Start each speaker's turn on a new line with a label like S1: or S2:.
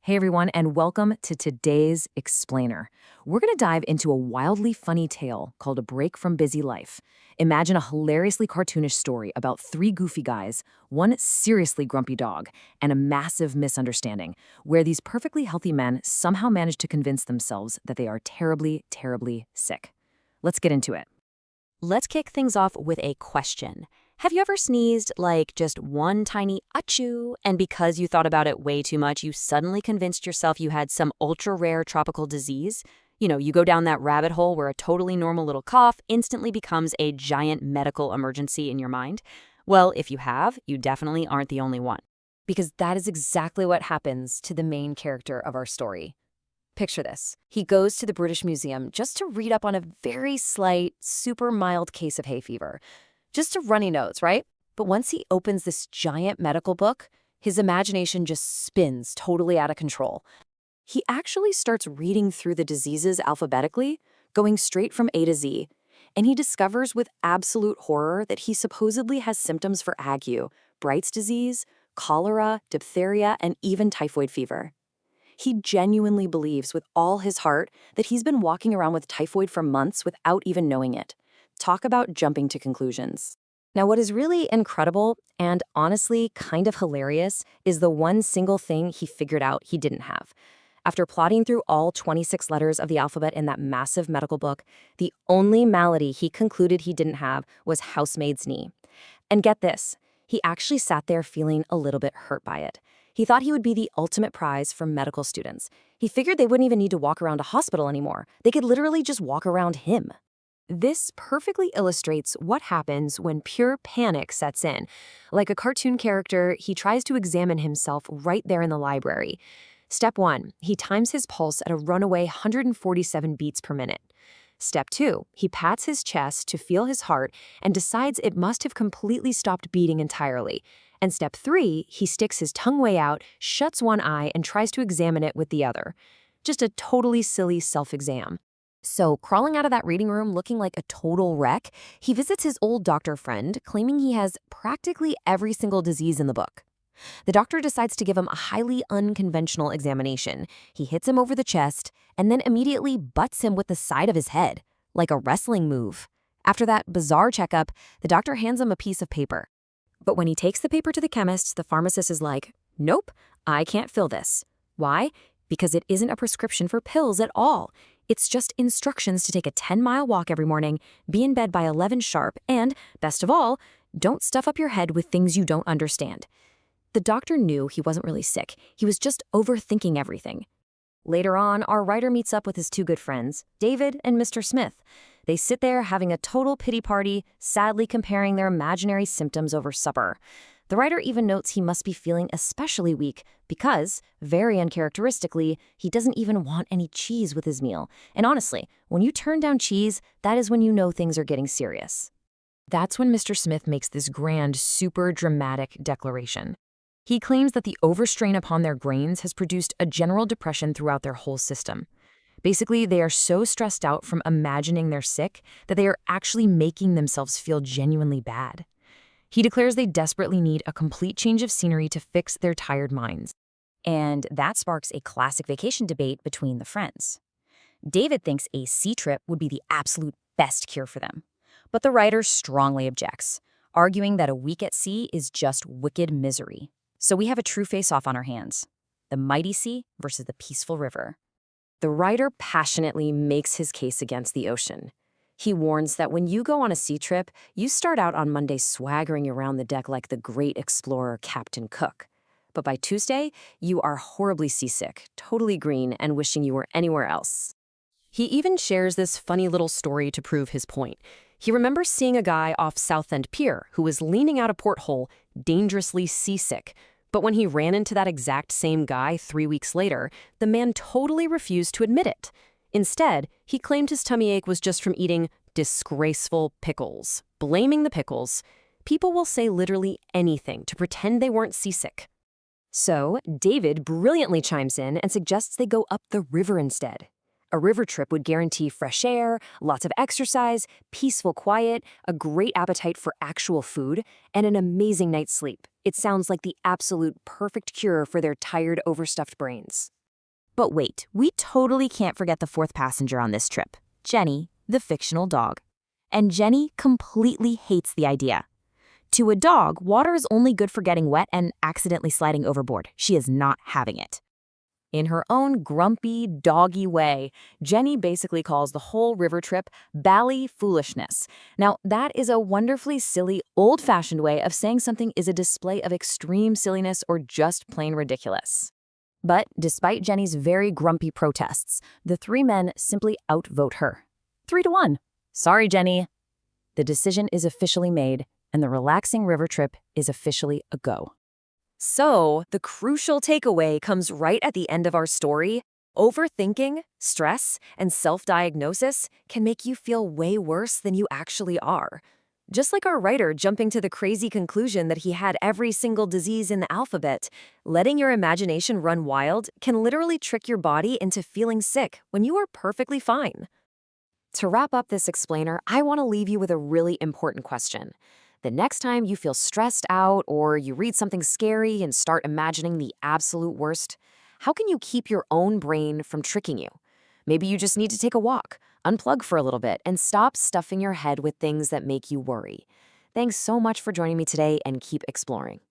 S1: Hey everyone, and welcome to today's Explainer. We're going to dive into a wildly funny tale called A Break from Busy Life. Imagine a hilariously cartoonish story about three goofy guys, one seriously grumpy dog, and a massive misunderstanding, where these perfectly healthy men somehow manage to convince themselves that they are terribly, terribly sick. Let's get into it.
S2: Let's kick things off with a question. Have you ever sneezed like just one tiny achoo, and because you thought about it way too much, you suddenly convinced yourself you had some ultra-rare tropical disease? You go down that rabbit hole where a totally normal little cough instantly becomes a giant medical emergency in your mind? Well, if you have, you definitely aren't the only one.
S3: Because that is exactly what happens to the main character of our story. Picture this. He goes to the British Museum just to read up on a very slight, super mild case of hay fever. Just a runny nose, right? But once he opens this giant medical book, his imagination just spins totally out of control. He actually starts reading through the diseases alphabetically, going straight from A to Z, and he discovers with absolute horror that he supposedly has symptoms for ague, Bright's disease, cholera, diphtheria, and even typhoid fever. He genuinely believes with all his heart that he's been walking around with typhoid for months without even knowing it. Talk about jumping to conclusions. Now, what is really incredible and honestly kind of hilarious is the one single thing he figured out he didn't have. After plodding through all 26 letters of the alphabet in that massive medical book, the only malady he concluded he didn't have was housemaid's knee. And get this, he actually sat there feeling a little bit hurt by it. He thought he would be the ultimate prize for medical students. He figured they wouldn't even need to walk around a hospital anymore. They could literally just walk around him. This perfectly illustrates what happens when pure panic sets in. Like a cartoon character, he tries to examine himself right there in the library. Step 1, he times his pulse at a runaway 147 beats per minute. Step 2, he pats his chest to feel his heart and decides it must have completely stopped beating entirely. And step 3, he sticks his tongue way out, shuts one eye, and tries to examine it with the other. Just a totally silly self-exam. So, crawling out of that reading room looking like a total wreck, he visits his old doctor friend, claiming he has practically every single disease in the book. The doctor decides to give him a highly unconventional examination. He hits him over the chest and then immediately butts him with the side of his head, like a wrestling move. After that bizarre checkup, the doctor hands him a piece of paper. But when he takes the paper to the chemist, the pharmacist is like, "Nope, I can't fill this." Why? Because it isn't a prescription for pills at all. It's just instructions to take a 10-mile walk every morning, be in bed by 11 sharp, and, best of all, don't stuff up your head with things you don't understand. The doctor knew he wasn't really sick. He was just overthinking everything. Later on, our writer meets up with his two good friends, David and Mr. Smith. They sit there having a total pity party, sadly comparing their imaginary symptoms over supper. The writer even notes he must be feeling especially weak because, very uncharacteristically, he doesn't even want any cheese with his meal. And honestly, when you turn down cheese, that is when you know things are getting serious. That's when Mr. Smith makes this grand, super dramatic declaration. He claims that the overstrain upon their brains has produced a general depression throughout their whole system. Basically, they are so stressed out from imagining they're sick that they are actually making themselves feel genuinely bad. He declares they desperately need a complete change of scenery to fix their tired minds. And that sparks a classic vacation debate between the friends. David thinks a sea trip would be the absolute best cure for them. But the writer strongly objects, arguing that a week at sea is just wicked misery. So we have a true face-off on our hands. The mighty sea versus the peaceful river. The writer passionately makes his case against the ocean. He warns that when you go on a sea trip, you start out on Monday swaggering around the deck like the great explorer Captain Cook. But by Tuesday, you are horribly seasick, totally green, and wishing you were anywhere else.
S2: He even shares this funny little story to prove his point. He remembers seeing a guy off Southend Pier who was leaning out a porthole, dangerously seasick. But when he ran into that exact same guy 3 weeks later, the man totally refused to admit it. Instead, he claimed his tummy ache was just from eating disgraceful pickles. Blaming the pickles, people will say literally anything to pretend they weren't seasick.
S3: So, David brilliantly chimes in and suggests they go up the river instead. A river trip would guarantee fresh air, lots of exercise, peaceful quiet, a great appetite for actual food, and an amazing night's sleep. It sounds like the absolute perfect cure for their tired, overstuffed brains.
S4: But wait, we totally can't forget the fourth passenger on this trip, Jenny, the fictional dog. And Jenny completely hates the idea. To a dog, water is only good for getting wet and accidentally sliding overboard. She is not having it.
S1: In her own grumpy, doggy way, Jenny basically calls the whole river trip bally foolishness. Now, that is a wonderfully silly, old-fashioned way of saying something is a display of extreme silliness or just plain ridiculous.
S3: But despite Jenny's very grumpy protests, the three men simply outvote her. 3-1. Sorry, Jenny. The decision is officially made, and the relaxing river trip is officially a go.
S2: So, the crucial takeaway comes right at the end of our story. Overthinking, stress, and self-diagnosis can make you feel way worse than you actually are. Just like our writer jumping to the crazy conclusion that he had every single disease in the alphabet, letting your imagination run wild can literally trick your body into feeling sick when you are perfectly fine.
S1: To wrap up this explainer, I want to leave you with a really important question. The next time you feel stressed out or you read something scary and start imagining the absolute worst, how can you keep your own brain from tricking you? Maybe you just need to take a walk, unplug for a little bit, and stop stuffing your head with things that make you worry. Thanks so much for joining me today, and keep exploring.